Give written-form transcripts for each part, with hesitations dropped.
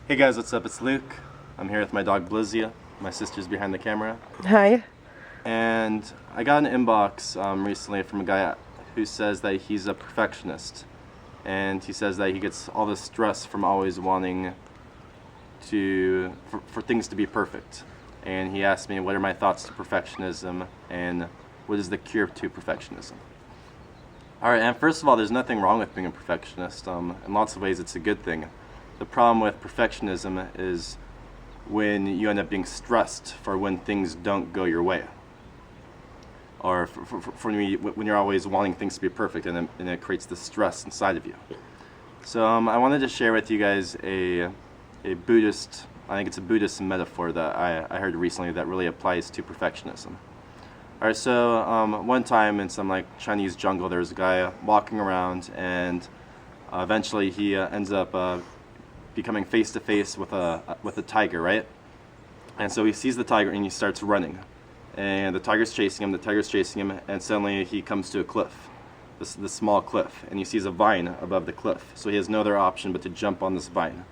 Hey guys, what's up? It's Luke. I'm here with my dog Blizzia. My sister's behind the camera. Hi. And I got an inbox recently from a guy who says that he's a perfectionist. And he says that he gets all this stress from always wanting for things to be perfect. And he asked me what are my thoughts to perfectionism and what is the cure to perfectionism. Alright, and first of all, there's nothing wrong with being a perfectionist. In lots of ways it's a good thing. The problem with perfectionism is when you end up being stressed for when things don't go your way, or for when you're always wanting things to be perfect, and it creates this stress inside of you. So I wanted to share with you guys a Buddhist, I think it's a Buddhist metaphor that I heard recently that really applies to perfectionism. Alright, so one time in some like Chinese jungle, there was a guy walking around, and eventually he ends up becoming face to face with a tiger, right? And so he sees the tiger and he starts running, and the tiger's chasing him, and suddenly he comes to a cliff, this small cliff, and he sees a vine above the cliff. So he has no other option but to jump on this vine.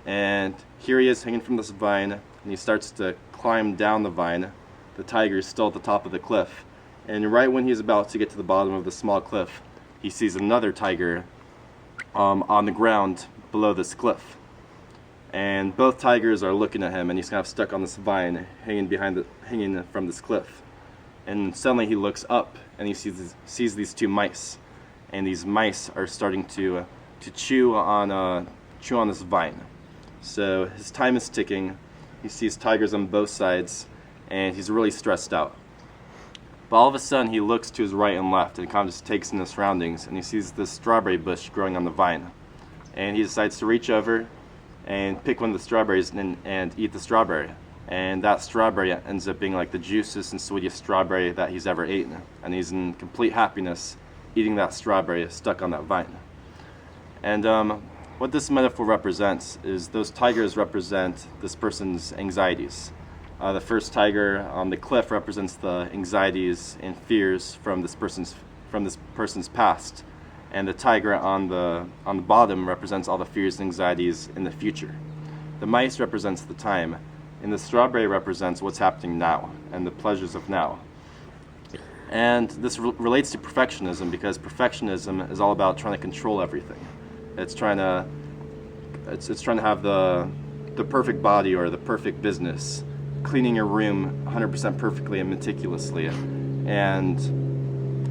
And here he is hanging from this vine, and he starts to climb down the vine. The tiger is still at the top of the cliff, and right when he's about to get to the bottom of the small cliff, he sees another tiger on the ground below this cliff, and both tigers are looking at him, and he's kind of stuck on this vine hanging from this cliff. And suddenly he looks up and he sees these two mice, and these mice are starting to chew on this vine. So his time is ticking. He sees tigers on both sides, and he's really stressed out. But all of a sudden he looks to his right and left and kind of just takes in the surroundings, and he sees this strawberry bush growing on the vine. And he decides to reach over and pick one of the strawberries and eat the strawberry. And that strawberry ends up being like the juiciest and sweetest strawberry that he's ever eaten. And he's in complete happiness eating that strawberry stuck on that vine. And what this metaphor represents is those tigers represent this person's anxieties. The first tiger on the cliff represents the anxieties and fears from this person's past. And the tiger on the bottom represents all the fears and anxieties in the future. The mice represents the time, and the strawberry represents what's happening now and the pleasures of now. And this relates to perfectionism, because perfectionism is all about trying to control everything. It's trying to have the perfect body or the perfect business, cleaning your room 100% perfectly and meticulously,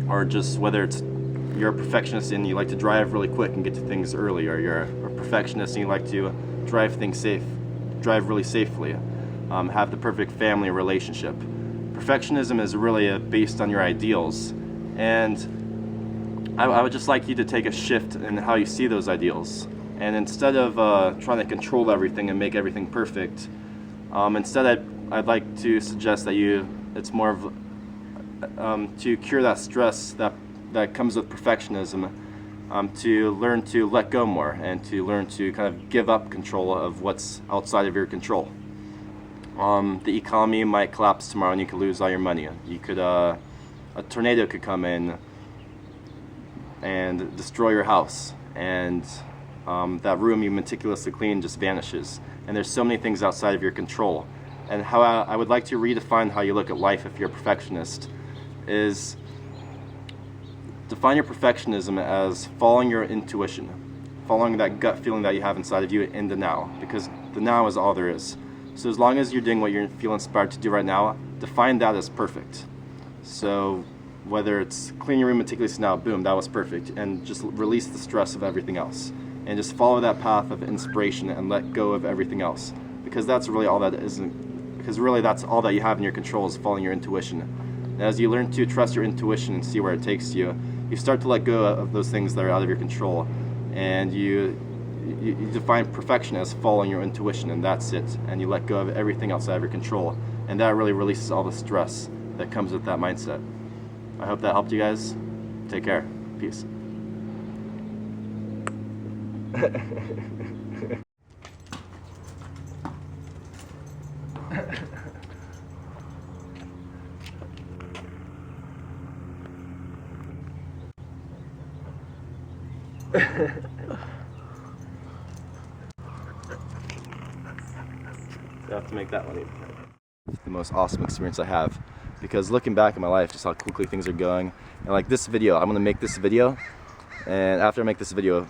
or just whether it's you're a perfectionist and you like to drive really quick and get to things early, or you're a perfectionist and you like to drive really safely, have the perfect family relationship. Perfectionism is really based on your ideals, and I would just like you to take a shift in how you see those ideals. And instead of trying to control everything and make everything perfect, instead I'd like to suggest that it's more of to cure that stress that comes with perfectionism, to learn to let go more and to learn to kind of give up control of what's outside of your control. The economy might collapse tomorrow and you could lose all your money. A tornado could come in and destroy your house, and that room you meticulously clean just vanishes. And there's so many things outside of your control. And how I would like to redefine how you look at life if you're a perfectionist is define your perfectionism as following your intuition, following that gut feeling that you have inside of you in the now, because the now is all there is. So as long as you're doing what you feel inspired to do right now, define that as perfect. So whether it's clean your room meticulously now, boom, that was perfect, and just release the stress of everything else, and just follow that path of inspiration and let go of everything else, because that's really all that isn't. Because really, that's all that you have in your control is following your intuition. And as you learn to trust your intuition and see where it takes you, you start to let go of those things that are out of your control, and you define perfection as following your intuition, and that's it. And you let go of everything outside of your control, and that really releases all the stress that comes with that mindset. I hope that helped you guys. Take care. Peace. I have to make that one even. It's the most awesome experience I have, because looking back at my life, just how quickly things are going, and like this video, I'm gonna make this video, and after I make this video,